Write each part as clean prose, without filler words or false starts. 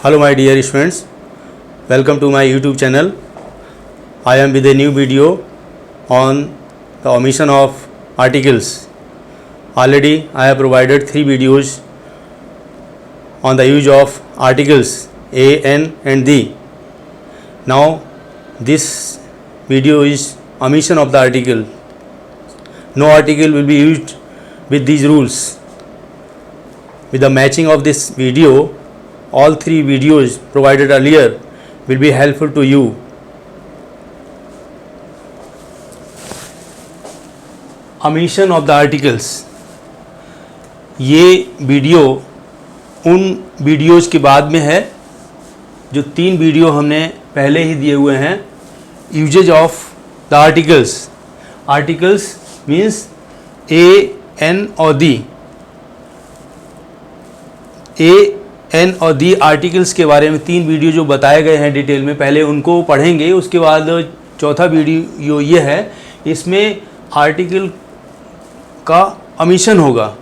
Hello my dear students, welcome to my YouTube channel. I am with a new video on the omission of articles. Already I have provided 3 videos on the use of articles a, n and the. Now this video is omission of the article. No article will be used with these rules. With the matching of this video, all 3 videos provided earlier will be helpful to you. Omission of the articles. ये video उन videos के बाद में है जो 3 video हमने पहले ही दिए हुए हैं. Usages of the articles. Articles means A, an और दी. ए, एन और दी आर्टिकल्स के बारे में 3 वीडियो जो बताए गए हैं डिटेल में, पहले उनको पढ़ेंगे. उसके बाद चौथा वीडियो ये है, इसमें आर्टिकल का ओमिशन होगा,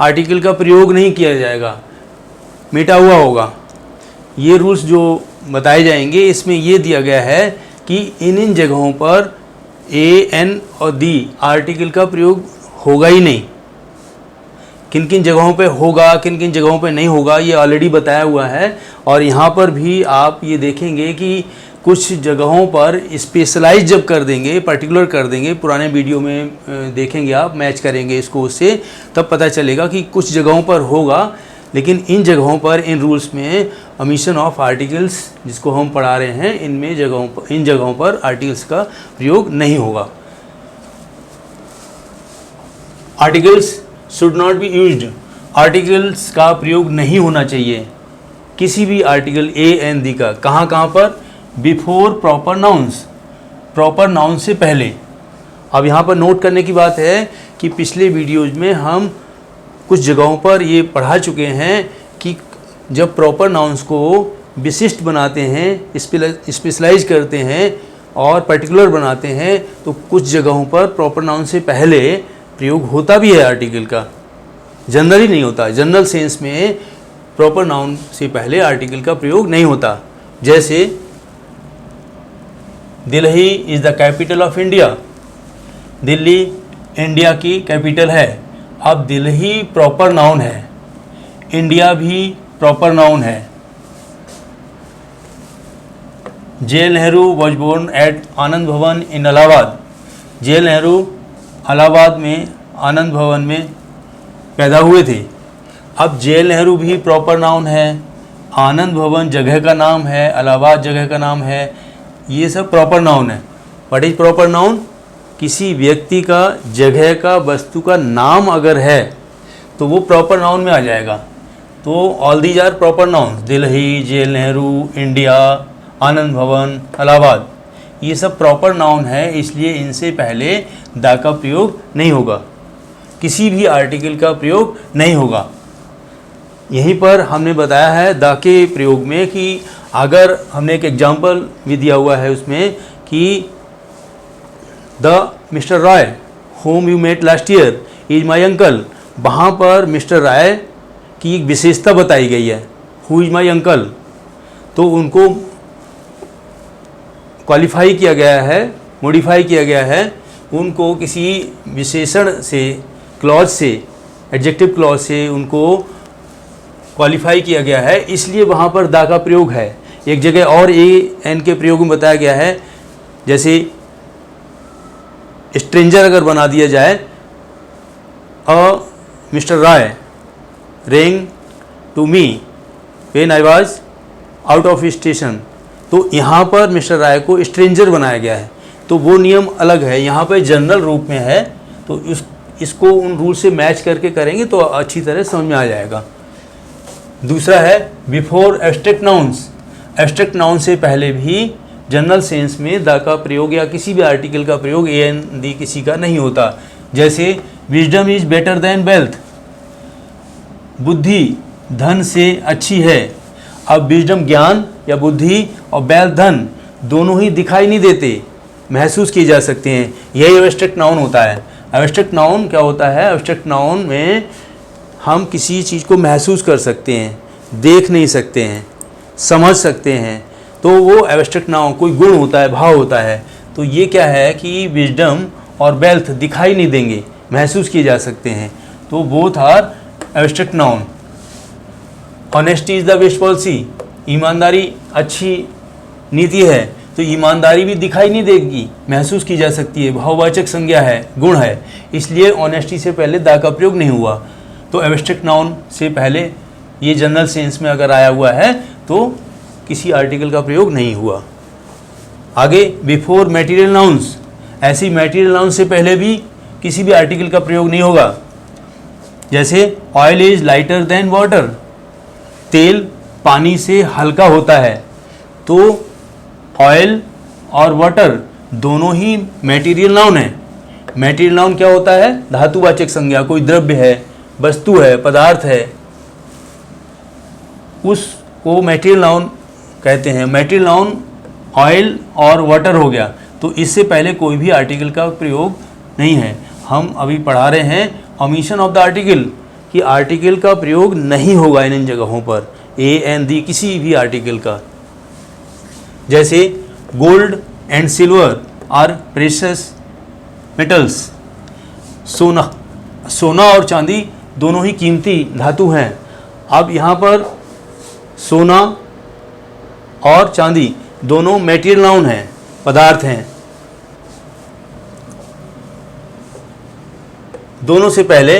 आर्टिकल का प्रयोग नहीं किया जाएगा, मिटा हुआ होगा. ये रूल्स जो बताए जाएंगे इसमें ये दिया गया है कि इन जगहों पर ए, एन और दी आर्टिकल का प्रयोग होगा ही नहीं. किन किन जगहों पे होगा, किन किन जगहों पे नहीं होगा, ये ऑलरेडी बताया हुआ है. और यहाँ पर भी आप ये देखेंगे कि कुछ जगहों पर स्पेशलाइज जब कर देंगे, पर्टिकुलर कर देंगे, पुराने वीडियो में देखेंगे आप, मैच करेंगे इसको उससे, तब पता चलेगा कि कुछ जगहों पर होगा, लेकिन इन जगहों पर, इन रूल्स में ओमिशन ऑफ आर्टिकल्स जिसको हम पढ़ा रहे हैं, इनमें जगहों पर, इन जगहों पर आर्टिकल्स का प्रयोग नहीं होगा. Articles should not be used. Articles का प्रयोग नहीं होना चाहिए, किसी भी आर्टिकल ए, एन, दी का. कहाँ कहाँ पर? Before proper nouns. Proper noun से पहले. अब यहाँ पर नोट करने की बात है कि पिछले वीडियोज में हम कुछ जगहों पर ये पढ़ा चुके हैं कि जब प्रॉपर नाउन्स को विशिष्ट बनाते हैं, स्पेशलाइज करते हैं और पर्टिकुलर बनाते हैं, तो कुछ जगहों पर प्रॉपर नाउन से पहले प्रयोग होता भी है आर्टिकल का. जनरली नहीं होता. जनरल सेंस में प्रॉपर नाउन से पहले आर्टिकल का प्रयोग नहीं होता. जैसे Delhi is the capital of India. Delhi India की कैपिटल है. अब दिल्ली प्रॉपर नाउन है, इंडिया भी प्रॉपर नाउन है. जे नेहरू वॉज बोर्न एट आनंद भवन इन इलाहाबाद. जे नेहरू इलाहाबाद में आनंद भवन में पैदा हुए थे. अब जे नेहरू भी प्रॉपर नाउन है, आनंद भवन जगह का नाम है, इलाहाबाद जगह का नाम है, ये सब प्रॉपर नाउन है. What is proper noun? किसी व्यक्ति का, जगह का, वस्तु का नाम अगर है तो वो प्रॉपर नाउन में आ जाएगा. तो all these are proper noun. Delhi, J Nehru, India, Anand Bhawan, Allahabad, ये सब प्रॉपर नाउन है, इसलिए इनसे पहले द का प्रयोग नहीं होगा, किसी भी आर्टिकल का प्रयोग नहीं होगा. यहीं पर हमने बताया है द के प्रयोग में कि अगर हमने एक एग्जाम्पल भी दिया हुआ है उसमें कि the mister Roy whom you met last year is my uncle. वहाँ पर मिस्टर रॉय की एक विशेषता बताई गई है, हु इज माई अंकल. तो उनको क्वालिफाई किया गया है, मॉडिफाई किया गया है, उनको किसी विशेषण से, क्लॉज से, एडजेक्टिव क्लॉज से उनको क्वालिफाई किया गया है, इसलिए वहाँ पर द का प्रयोग है. एक जगह और ए, एन के प्रयोग में बताया गया है, जैसे स्ट्रेंजर अगर बना दिया जाए, अ mister Roy rang to me when I was out of station. तो यहाँ पर मिस्टर रॉय को स्ट्रेंजर बनाया गया है, तो वो नियम अलग है. यहाँ पर जनरल रूप में है, तो इसको उन रूल से मैच करके करेंगे तो अच्छी तरह समझ में आ जाएगा. दूसरा है before abstract nouns. Abstract noun से पहले भी जनरल सेंस में द का प्रयोग या किसी भी आर्टिकल का प्रयोग, ए, एन, दी किसी का नहीं होता. जैसे wisdom is better than wealth. बुद्धि धन से अच्छी है. अब विजडम ज्ञान या बुद्धि और वेल्थ धन दोनों ही दिखाई नहीं देते, महसूस किए जा सकते हैं. यही एब्स्ट्रैक्ट नाउन होता है. एब्स्ट्रैक्ट नाउन क्या होता है? एब्स्ट्रैक्ट नाउन में हम किसी चीज़ को महसूस कर सकते हैं, देख नहीं सकते हैं, समझ सकते हैं, तो वो एब्स्ट्रैक्ट नाउन कोई गुण होता है, भाव होता है। तो ये क्या है कि विजडम और वेल्थ दिखाई नहीं देंगे, महसूस किए जा सकते हैं, तो both are abstract noun. Honesty is the best policy, ईमानदारी अच्छी नीति है, तो ईमानदारी भी दिखाई नहीं देगी, महसूस की जा सकती है, भाववाचक संज्ञा है, गुण है, इसलिए ऑनेस्टी से पहले द का प्रयोग नहीं हुआ। तो एब्स्ट्रैक्ट नाउन से पहले ये जनरल सेंस में अगर आया हुआ है तो किसी आर्टिकल का प्रयोग नहीं हुआ। आगे बिफोर मटेरियल नाउन्स, ऐसी मटेरियल नाउन से पहले भी किसी भी आर्टिकल का प्रयोग नहीं होगा। जैसे oil is lighter than water, तेल पानी से हल्का होता है, तो ऑयल और वाटर दोनों ही मटेरियल नाउन है। मटेरियल नाउन क्या होता है? धातुवाचक संज्ञा, कोई द्रव्य है, वस्तु है, पदार्थ है, उसको मटेरियल नाउन कहते हैं। मटेरियल नाउन ऑयल और वाटर हो गया, तो इससे पहले कोई भी आर्टिकल का प्रयोग नहीं है। हम अभी पढ़ा रहे हैं ओमिशन ऑफ द आर्टिकल, कि आर्टिकल का प्रयोग नहीं होगा इन जगहों पर, ए एंड दी किसी भी आर्टिकल का। जैसे gold and silver are precious metals, सोना और चांदी दोनों ही कीमती धातु हैं। अब यहाँ पर सोना और चांदी दोनों मटेरियल नाउन हैं, पदार्थ हैं। दोनों से पहले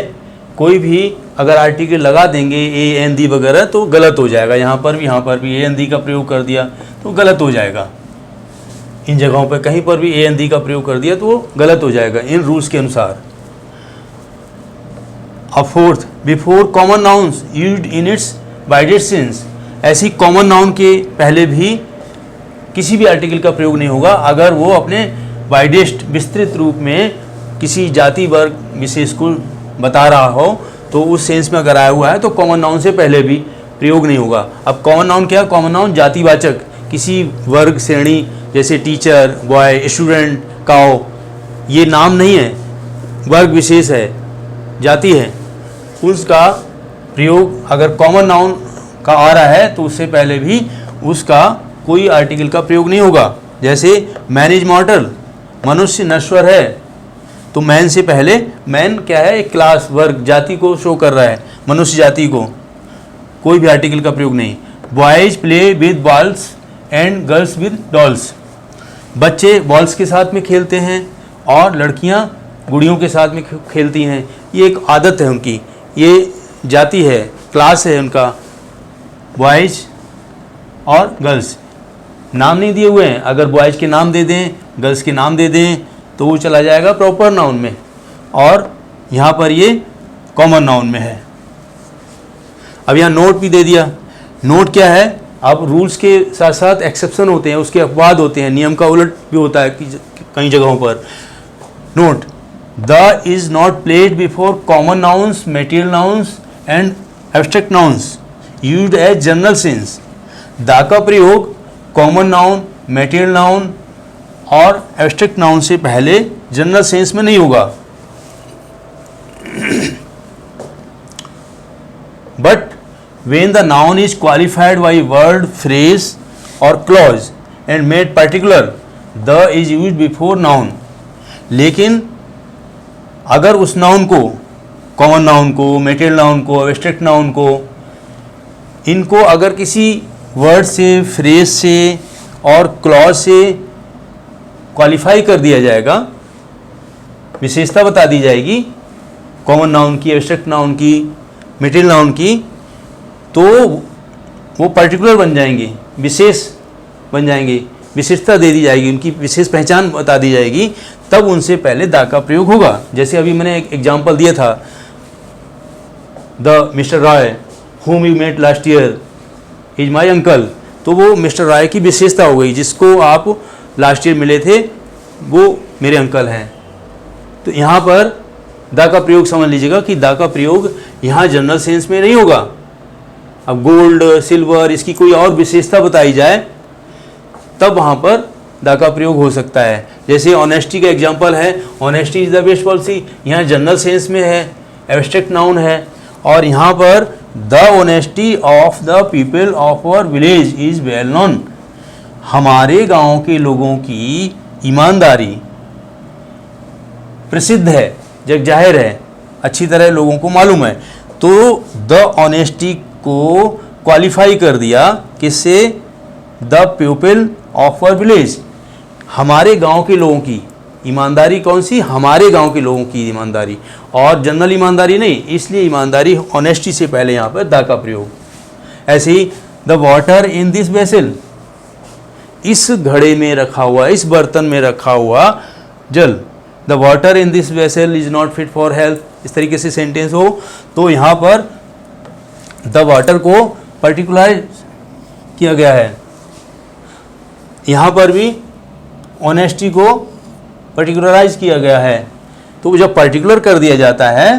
कोई भी अगर आर्टिकल लगा देंगे ए एन दी वगैरह तो गलत हो जाएगा। यहाँ पर भी ए एन दी का प्रयोग कर दिया तो गलत हो जाएगा। इन जगहों पर कहीं पर भी ए एन दी का प्रयोग कर दिया तो वो गलत हो जाएगा इन रूल्स के अनुसार। अब fourth, before common nouns used in its widest sense, ऐसी कॉमन नाउन के पहले भी किसी भी आर्टिकल का प्रयोग नहीं होगा अगर वो अपने वाइडेस्ट विस्तृत रूप में किसी जाति वर्ग विशेष को बता रहा हो, तो उस सेंस में अगर आया हुआ है तो कॉमन नाउन से पहले भी प्रयोग नहीं होगा। अब कॉमन नाउन क्या? कॉमन नाउन जातिवाचक, किसी वर्ग श्रेणी जैसे टीचर, बॉय, स्टूडेंट, काओ, ये नाम नहीं है, वर्ग विशेष है, जाति है, उसका प्रयोग अगर कॉमन नाउन का आ रहा है तो उससे पहले भी उसका कोई आर्टिकल का प्रयोग नहीं होगा। जैसे मैन इज मॉर्टल, मनुष्य नश्वर है, तो मैन से पहले, मैन क्या है? एक क्लास, वर्ग, जाति को शो कर रहा है, मनुष्य जाति को, कोई भी आर्टिकल का प्रयोग नहीं। Boys play with balls and girls with dolls, बच्चे बॉल्स के साथ में खेलते हैं और लड़कियां गुड़ियों के साथ में खेलती हैं। ये एक आदत है उनकी, ये जाति है, क्लास है उनका, बॉयज और गर्ल्स। नाम नहीं दिए हुए हैं, अगर बॉयज के नाम दे दें, गर्ल्स के नाम दे दें तो वो चला जाएगा प्रॉपर नाउन में, और यहाँ पर ये कॉमन नाउन में है। अब यहाँ नोट भी दे दिया। नोट क्या है? अब रूल्स के साथ साथ एक्सेप्शन होते हैं, उसके अपवाद होते हैं, नियम का उलट भी होता है कई जगहों पर। Note, the is not placed before common nouns, material nouns and abstract nouns used as general sense. The का प्रयोग कॉमन नाउन, मटेरियल नाउन और एब्स्ट्रैक्ट नाउन से पहले जनरल सेंस में नहीं होगा। But when the noun is qualified by word, phrase or clause and made particular, the is used before noun। लेकिन अगर उस नाउन को, कॉमन नाउन को, मटेरियल नाउन को, एब्स्ट्रैक्ट नाउन को, इनको अगर किसी वर्ड से, फ्रेज से और क्लॉज से क्वालिफाई कर दिया जाएगा, विशेषता बता दी जाएगी कॉमन नाउन की, एब्स्ट्रैक्ट नाउन की, मटेरियल नाउन की, तो वो पर्टिकुलर बन जाएंगे, विशेष बन जाएंगे, विशेषता दे दी जाएगी, उनकी विशेष पहचान बता दी जाएगी, तब उनसे पहले दा का प्रयोग होगा। जैसे अभी मैंने एक एग्जाम्पल दिया था, the mister Roy whom you met last year is my uncle, तो वो मिस्टर रॉय की विशेषता हो गई, जिसको आप लास्ट ईयर मिले थे वो मेरे अंकल हैं। तो यहाँ पर दा का प्रयोग समझ लीजिएगा कि दा का प्रयोग यहाँ जनरल सेंस में नहीं होगा। अब गोल्ड, सिल्वर, इसकी कोई और विशेषता बताई जाए तब वहाँ पर दा का प्रयोग हो सकता है। जैसे ऑनेस्टी का एग्जांपल है, honesty is the best policy, यहाँ जनरल सेंस में है, एब्स्ट्रैक्ट नाउन है, और यहाँ पर the honesty of the people of our village is well known. हमारे गांव के लोगों की ईमानदारी प्रसिद्ध है, जग जाहिर है, अच्छी तरह लोगों को मालूम है। तो द ऑनेस्टी को क्वालिफाई कर दिया किससे? The people of our village, हमारे गांव के लोगों की ईमानदारी। कौन सी? हमारे गांव के लोगों की ईमानदारी, और जनरल ईमानदारी नहीं, इसलिए ईमानदारी ऑनेस्टी से पहले यहाँ पर द का प्रयोग। ऐसे ही the water in this vessel, इस घड़े में रखा हुआ, इस बर्तन में रखा हुआ जल। The water in this vessel is not fit for health, इस तरीके से सेंटेंस हो तो यहाँ पर द वाटर को पर्टिकुलर किया गया है। यहाँ पर भी ऑनेस्टी को पर्टिकुलराइज किया गया है। तो जब पर्टिकुलर कर दिया जाता है,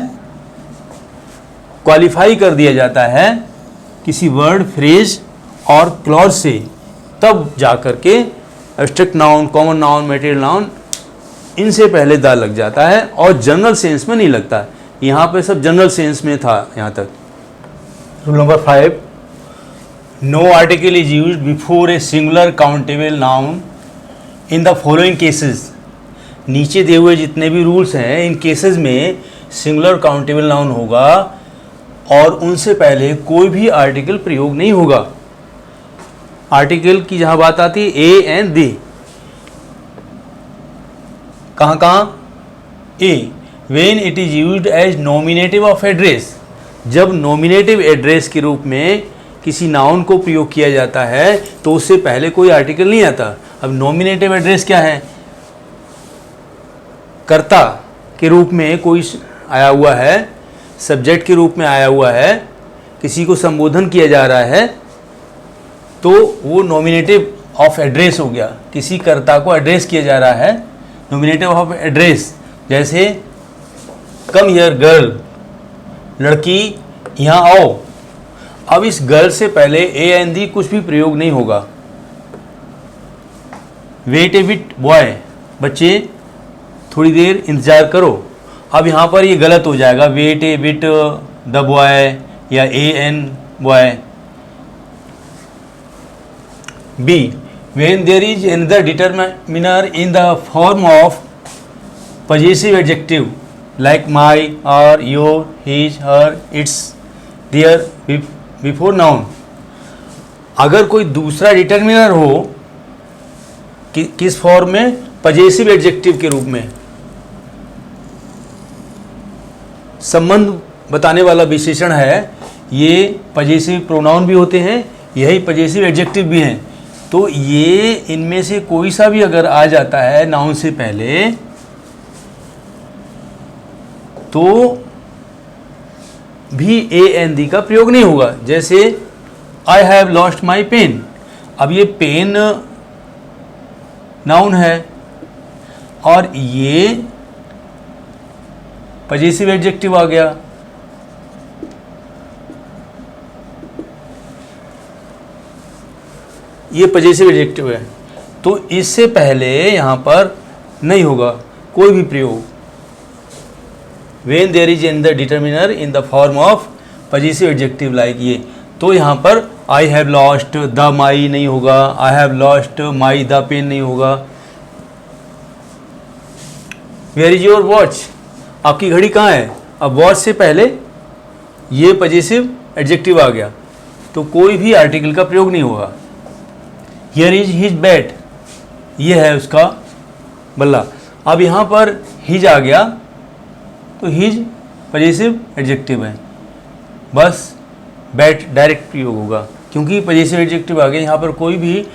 क्वालिफाई कर दिया जाता है किसी वर्ड, फ्रेज और क्लॉज से, तब जाकर के abstract noun, common noun, material noun, इनसे पहले द लग जाता है और जनरल सेंस में नहीं लगता। यहाँ पे सब जनरल सेंस में था यहाँ तक। Rule number 5, no article is used before a singular countable noun in the following cases. नीचे दिए हुए जितने भी रूल्स हैं, इन केसेस में सिंगुलर काउंटेबल नाउन होगा और उनसे पहले कोई भी आर्टिकल प्रयोग नहीं होगा। आर्टिकल की जहाँ बात आती है ए एंड दे, कहाँ कहाँ? A, when it is used as nominative of address, जब नॉमिनेटिव एड्रेस के रूप में किसी नाउन को प्रयोग किया जाता है तो उससे पहले कोई आर्टिकल नहीं आता। अब नॉमिनेटिव एड्रेस क्या है? कर्ता के रूप में कोई आया हुआ है, सब्जेक्ट के रूप में आया हुआ है, किसी को संबोधन किया जा रहा है, तो वो नॉमिनेटिव ऑफ एड्रेस हो गया। किसी कर्ता को एड्रेस किया जा रहा है, नॉमिनेटिव ऑफ एड्रेस। जैसे कम हियर गर्ल, लड़की यहाँ आओ। अब इस गर्ल से पहले ए एंड दी कुछ भी प्रयोग नहीं होगा। वेट ए बिट बॉय, बच्चे थोड़ी देर इंतजार करो। अब यहाँ पर ये गलत हो जाएगा, wait a bit the boy या A an boy. B, when there is another determiner in the form of possessive adjective like my or your, his, her, its, their before noun। अगर कोई दूसरा डिटर्मिनर हो किस form में? Possessive adjective के रूप में, संबंध बताने वाला विशेषण है। ये पजेसिव प्रोनाउन भी होते हैं, यही पजेसिव एडजेक्टिव भी हैं। तो ये इनमें से कोई सा भी अगर आ जाता है नाउन से पहले तो भी ए एन दी का प्रयोग नहीं होगा। जैसे I have lost my pen, अब ये पेन नाउन है और ये पजेसिव एडजेक्टिव आ गया। ये पजेसिव एडजेक्टिव है, तो इससे पहले यहाँ पर नहीं होगा कोई भी प्रयोग। When there is in the determiner in the form of possessive adjective like ये, तो यहाँ पर I have lost the my नहीं होगा, I have lost my the pen नहीं होगा। वेयर इज योर वॉच, आपकी घड़ी कहाँ है? अब वॉच से पहले ये पजेसिव एडजेक्टिव आ गया, तो कोई भी आर्टिकल का प्रयोग नहीं होगा। हियर इज हिज बैट, ये है उसका बल्ला। अब यहाँ पर हिज आ गया तो हिज पजेसिव एडजेक्टिव है, बस बैट डायरेक्ट प्रयोग होगा क्योंकि पजेसिव एडजेक्टिव आ गया। यहाँ पर कोई भी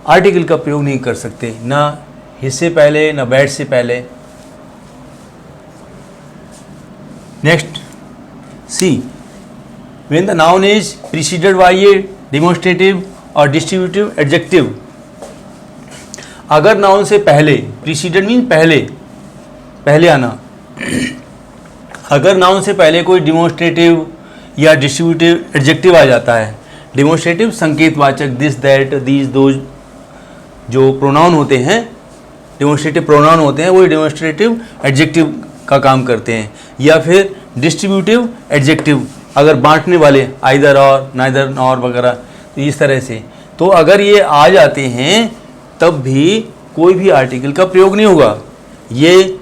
आर्टिकल का प्रयोग नहीं कर सकते, ना हिज से पहले ना बैट से पहले। Next C, when the noun is preceded by a demonstrative और डिस्ट्रीब्यूटिव एडजेक्टिव। अगर नाउन से पहले, प्रीसीडेड मीन पहले, पहले आना, अगर नाउन से पहले कोई डिमोन्स्ट्रेटिव या डिस्ट्रीब्यूटिव एडजेक्टिव आ जाता है। डिमोन्स्ट्रेटिव संकेतवाचक, दिस दैट दीज दोज जो प्रोनाउन होते हैं, डिमोन्स्ट्रेटिव प्रोनाउन होते हैं, वो डिमोन्स्ट्रेटिव एडजेक्टिव का काम करते हैं। या फिर डिस्ट्रीब्यूटिव एडजेक्टिव अगर बांटने वाले आइदर और, नाइदर नॉर वगैरह, तो इस तरह से, तो अगर ये आ जाते हैं तब भी कोई भी आर्टिकल का प्रयोग नहीं होगा। ये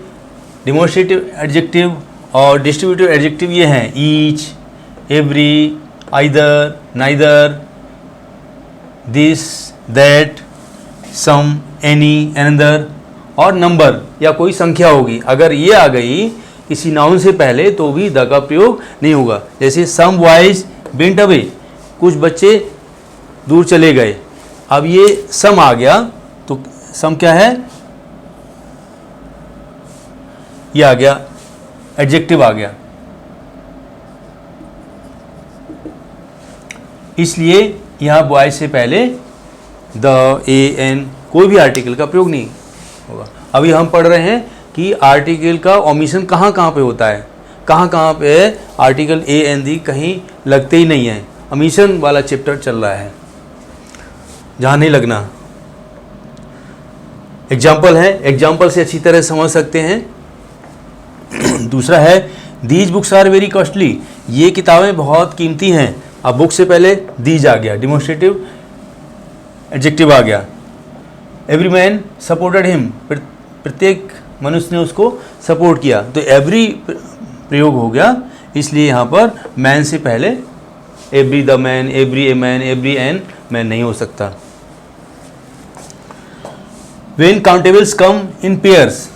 डिमोस्ट्रेटिव एडजेक्टिव और डिस्ट्रीब्यूटिव एडजेक्टिव ये हैं each, every, either, neither, this, that, some, any, another और नंबर या कोई संख्या होगी। अगर ये आ गई किसी नाउन से पहले तो भी द का प्रयोग नहीं होगा। जैसे सम बॉयज वेंट अवे, कुछ बच्चे दूर चले गए। अब ये सम आ गया तो सम क्या है, ये आ गया एडजेक्टिव आ गया, इसलिए यहाँ बॉयज से पहले द, ए, एन कोई भी आर्टिकल का प्रयोग नहीं होगा। अभी हम पढ़ रहे हैं कि आर्टिकल का ओमिशन कहाँ कहाँ पे होता है, कहाँ कहाँ पे आर्टिकल ए एन दी कहीं लगते ही नहीं है। ओमिशन वाला चैप्टर चल रहा है, जहाँ नहीं लगना। एग्जाम्पल है, एग्जाम्पल से अच्छी तरह समझ सकते हैं। दूसरा है these books are very costly, ये किताबें बहुत कीमती हैं। अब बुक से पहले दीज आ गया, डिमोस्ट्रेटिव एडजेक्टिव आ गया। एवरी मैन सपोर्टेड हिम, प्रत्येक मनुष्य ने उसको सपोर्ट किया, तो एवरी प्रयोग हो गया, इसलिए यहाँ पर मैन से पहले every the man, every a man, every an man नहीं हो सकता। When countables come in pairs,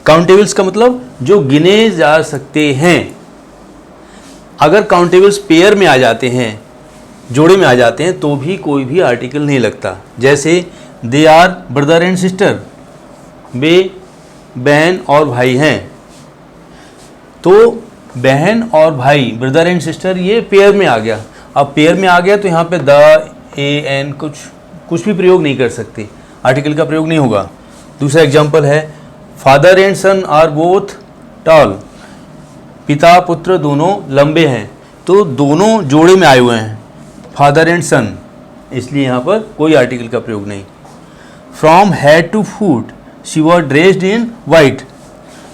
countables का मतलब जो गिने जा सकते हैं। अगर काउंटेबल्स पेयर में आ जाते हैं, जोड़े में आ जाते हैं, तो भी कोई भी आर्टिकल नहीं लगता। जैसे they are brother and sister, वे बहन और भाई हैं, तो बहन और भाई, ब्रदर एंड सिस्टर, ये पेयर में आ गया। अब पेयर में आ गया तो यहाँ पे द, ए, एन कुछ भी प्रयोग नहीं कर सकते, आर्टिकल का प्रयोग नहीं होगा। दूसरा एग्जाम्पल है father and son are both tall, पिता पुत्र दोनों लंबे हैं, तो दोनों जोड़े में आए हुए हैं, फादर एंड सन, इसलिए यहाँ पर कोई आर्टिकल का प्रयोग नहीं। From head to foot she was dressed in white,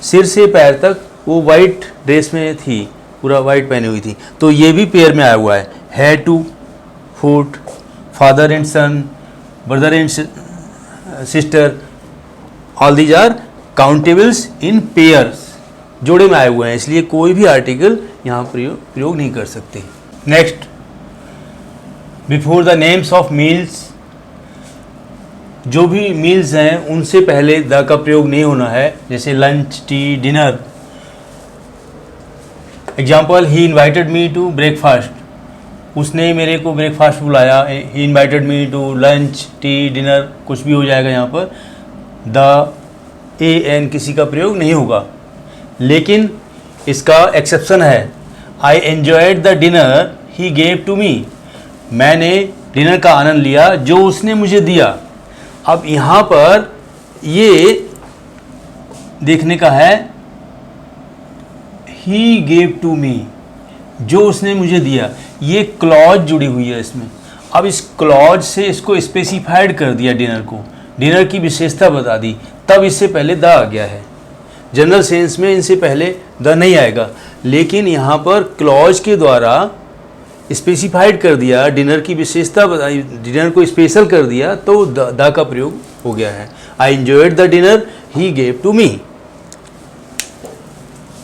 सिर से पैर तक वो वाइट ड्रेस में थी, पूरा वाइट पहनी हुई थी, तो ये भी पेयर में आया हुआ है। Head to foot, father and son, brother and sister, all these are countables in pairs, जोड़े में आए हुए हैं, इसलिए कोई भी आर्टिकल यहाँ प्रयोग नहीं कर सकते। Next, before the names of meals, जो भी मील्स हैं उनसे पहले द का प्रयोग नहीं होना है। जैसे lunch, tea, dinner. Example, he invited me to breakfast, उसने मेरे को ब्रेकफास्ट बुलाया। He invited me to lunch, tea, dinner, कुछ भी हो जाएगा, यहाँ पर द, ए, एन किसी का प्रयोग नहीं होगा। लेकिन इसका एक्सेप्शन है, I enjoyed the dinner he gave to me, मैंने डिनर का आनंद लिया जो उसने मुझे दिया। अब यहाँ पर ये देखने का है, ही गेव टू मी, जो उसने मुझे दिया, ये क्लॉज जुड़ी हुई है इसमें। अब इस क्लॉज से इसको स्पेसिफाइड कर दिया, डिनर को, डिनर की विशेषता बता दी, तब इससे पहले द आ गया है। जनरल सेंस में इनसे पहले द नहीं आएगा, लेकिन यहाँ पर क्लॉज के द्वारा स्पेसिफाइड कर दिया, डिनर की विशेषता बताई, डिनर को स्पेशल कर दिया, तो द का प्रयोग हो गया है। I enjoyed the dinner he gave to me.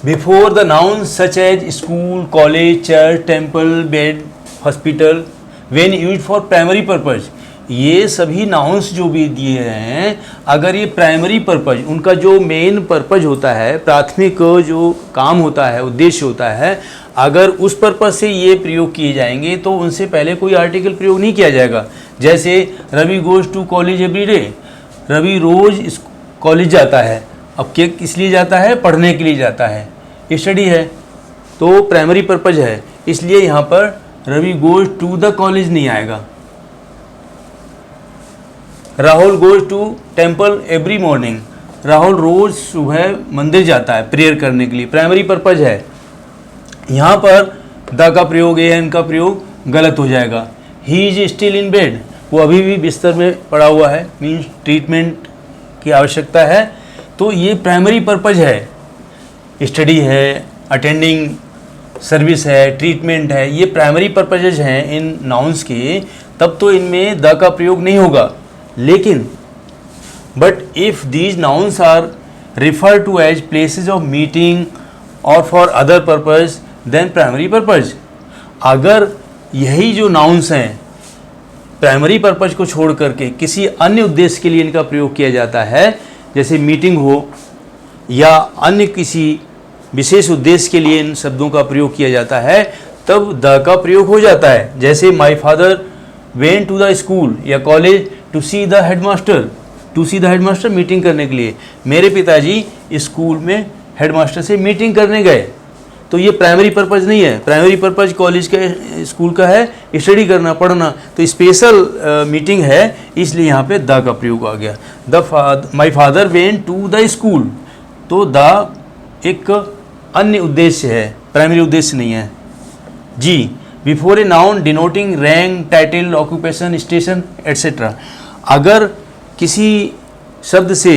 Before the noun such as school, college, church, temple, bed, hospital, when used for primary purpose, ये सभी नाउन्स जो भी दिए हैं, अगर ये प्राइमरी पर्पज, उनका जो मेन पर्पज होता है, प्राथमिक जो काम होता है, उद्देश्य होता है, अगर उस पर्पज से ये प्रयोग किए जाएंगे तो उनसे पहले कोई आर्टिकल प्रयोग नहीं किया जाएगा। जैसे Ravi goes to college every day, Ravi रोज कॉलेज जाता है। अब क्या किस लिए जाता है? पढ़ने के लिए जाता है, स्टडी है, तो प्राइमरी पर्पज है, इसलिए यहाँ पर Ravi goes to the college नहीं आएगा। Rahul goes to temple every morning, Rahul रोज सुबह मंदिर जाता है प्रेयर करने के लिए, प्राइमरी पर्पज है। यहाँ पर द का प्रयोग, ए एन का प्रयोग गलत हो जाएगा। He is still in bed, वो अभी भी बिस्तर में पड़ा हुआ है, मीन्स ट्रीटमेंट की आवश्यकता है, तो ये प्राइमरी पर्पज है, स्टडी है, अटेंडिंग सर्विस है, ट्रीटमेंट है, ये प्राइमरी पर्पजेज हैं इन नाउन्स के, तब तो इनमें द का प्रयोग नहीं होगा। लेकिन but if these nouns are refer to as places of meeting or for other purpose than primary purpose। अगर यही जो nouns हैं प्राइमरी पर्पज को छोड़ करके किसी अन्य उद्देश्य के लिए इनका प्रयोग किया जाता है, जैसे मीटिंग हो या अन्य किसी विशेष उद्देश्य के लिए इन शब्दों का प्रयोग किया जाता है, तब द का प्रयोग हो जाता है। जैसे my father went to the school या college to see the headmaster, to see the headmaster meeting करने के लिए, मेरे पिताजी स्कूल में हेडमास्टर से मीटिंग करने गए। तो ये प्राइमरी पर्पज़ नहीं है, प्राइमरी पर्पज़ कॉलेज का स्कूल का है स्टडी करना, पढ़ना, तो स्पेशल मीटिंग है, इसलिए यहाँ पे द का प्रयोग आ गया। My father went to the school, तो द एक अन्य उद्देश्य है, प्राइमरी उद्देश्य नहीं है। जी, before a noun denoting rank, title, occupation, station etcetera. अगर किसी शब्द से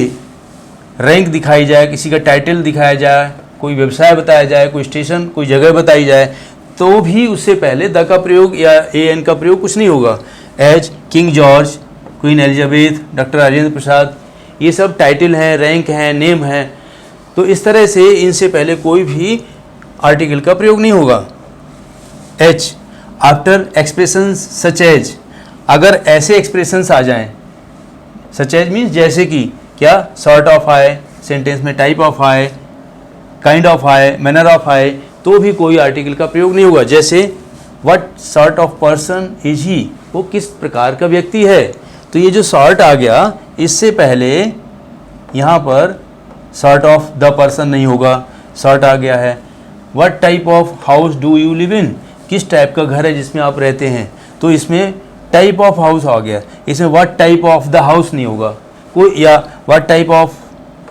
रैंक दिखाई जाए, किसी का टाइटल दिखाया जाए, कोई व्यवसाय बताया जाए, कोई स्टेशन, कोई जगह बताई जाए, तो भी उससे पहले द का प्रयोग या ए एन का प्रयोग कुछ नहीं होगा। As king George, queen Elizabeth, doctor Rajendra Prasad, ये सब टाइटल हैं, रैंक हैं, नेम हैं, तो इस तरह से इनसे पहले कोई भी आर्टिकल का प्रयोग नहीं होगा। H, after expressions such as, अगर ऐसे एक्सप्रेशंस आ जाएं, सच एज मीन्स जैसे कि क्या, सॉर्ट ऑफ आए, सेंटेंस में टाइप ऑफ आए, काइंड ऑफ आए, मैनर ऑफ आए, तो भी कोई आर्टिकल का प्रयोग नहीं होगा। जैसे what sort of person is he, वो किस प्रकार का व्यक्ति है, तो ये जो सॉर्ट आ गया, इससे पहले यहाँ पर सॉर्ट ऑफ द पर्सन नहीं होगा, सॉर्ट आ गया है। What type of house do you live in, किस टाइप का घर है जिसमें आप रहते हैं, तो इसमें टाइप ऑफ हाउस आ गया, इसमें what type of the house नहीं होगा कोई, या what type of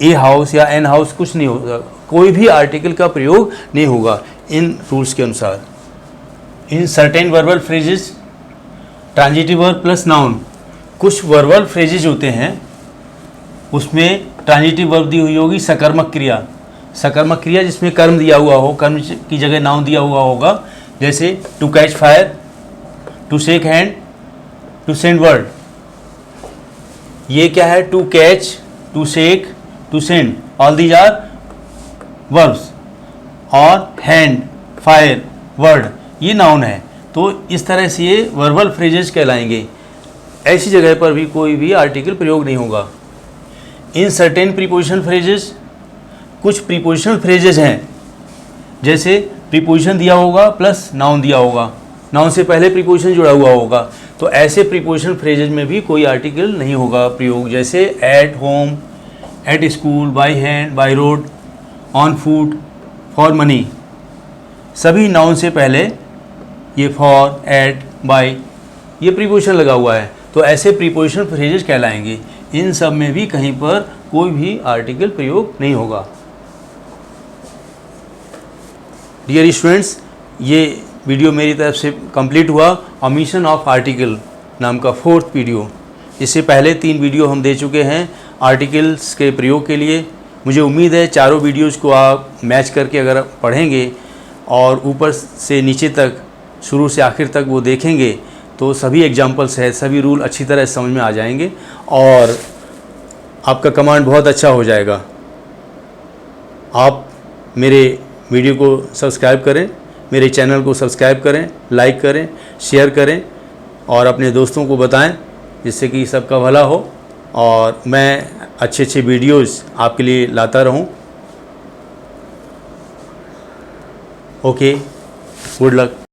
a house या एन हाउस, कुछ नहीं होगा, कोई भी आर्टिकल का प्रयोग नहीं होगा इन रूल्स के अनुसार। In certain verbal phrases transitive verb plus noun, कुछ वर्बल फ्रेजेज होते हैं उसमें ट्रांजिटिव वर्ब दी हुई होगी, सकर्मक क्रिया, सकर्मक क्रिया जिसमें कर्म दिया हुआ हो, कर्म की जगह नाउन दिया हुआ होगा। जैसे to catch fire, to shake hand, to send word, ये क्या है, to catch, to shake, to send, all these are verbs, और हैंड, फायर, वर्ड ये नाउन है। तो इस तरह से ये वर्बल फ्रेजेस कहलाएंगे। ऐसी जगह पर भी कोई भी आर्टिकल प्रयोग नहीं होगा। इन सर्टेन प्रीपोजिशन फ्रेजेस, कुछ प्रीपोजिशनल फ्रेजेस हैं, जैसे प्रीपोजिशन दिया होगा प्लस नाउन दिया होगा, नाउन से पहले प्रीपोजिशन जुड़ा हुआ होगा, तो ऐसे प्रीपोजिशनल फ्रेजेस में भी कोई आर्टिकल नहीं होगा प्रयोग। जैसे at home, at school, by hand, by road, on foot, for money, सभी नाउन से पहले ये फॉर, एट, बाय ये प्रीपोजिशन लगा हुआ है, तो ऐसे प्रीपोजिशनल फ्रेजेस कहलाएंगे। इन सब में भी कहीं पर कोई भी आर्टिकल प्रयोग नहीं होगा। डियर स्टूडेंट्स, ये वीडियो मेरी तरफ से कंप्लीट हुआ, ओमिशन ऑफ आर्टिकल नाम का 4th वीडियो। इससे पहले 3 वीडियो हम दे चुके हैं आर्टिकल्स के प्रयोग के लिए। मुझे उम्मीद है चारों वीडियोज़ को आप मैच करके अगर पढ़ेंगे और ऊपर से नीचे तक, शुरू से आखिर तक वो देखेंगे, तो सभी एग्जाम्पल्स है, सभी रूल अच्छी तरह समझ में आ जाएंगे और आपका कमांड बहुत अच्छा हो जाएगा। आप मेरे वीडियो को सब्सक्राइब करें, मेरे चैनल को सब्सक्राइब करें, लाइक करें, शेयर करें और अपने दोस्तों को बताएं, जिससे कि सबका भला हो और मैं अच्छे अच्छे वीडियोज़ आपके लिए लाता रहूं। Okay, good luck.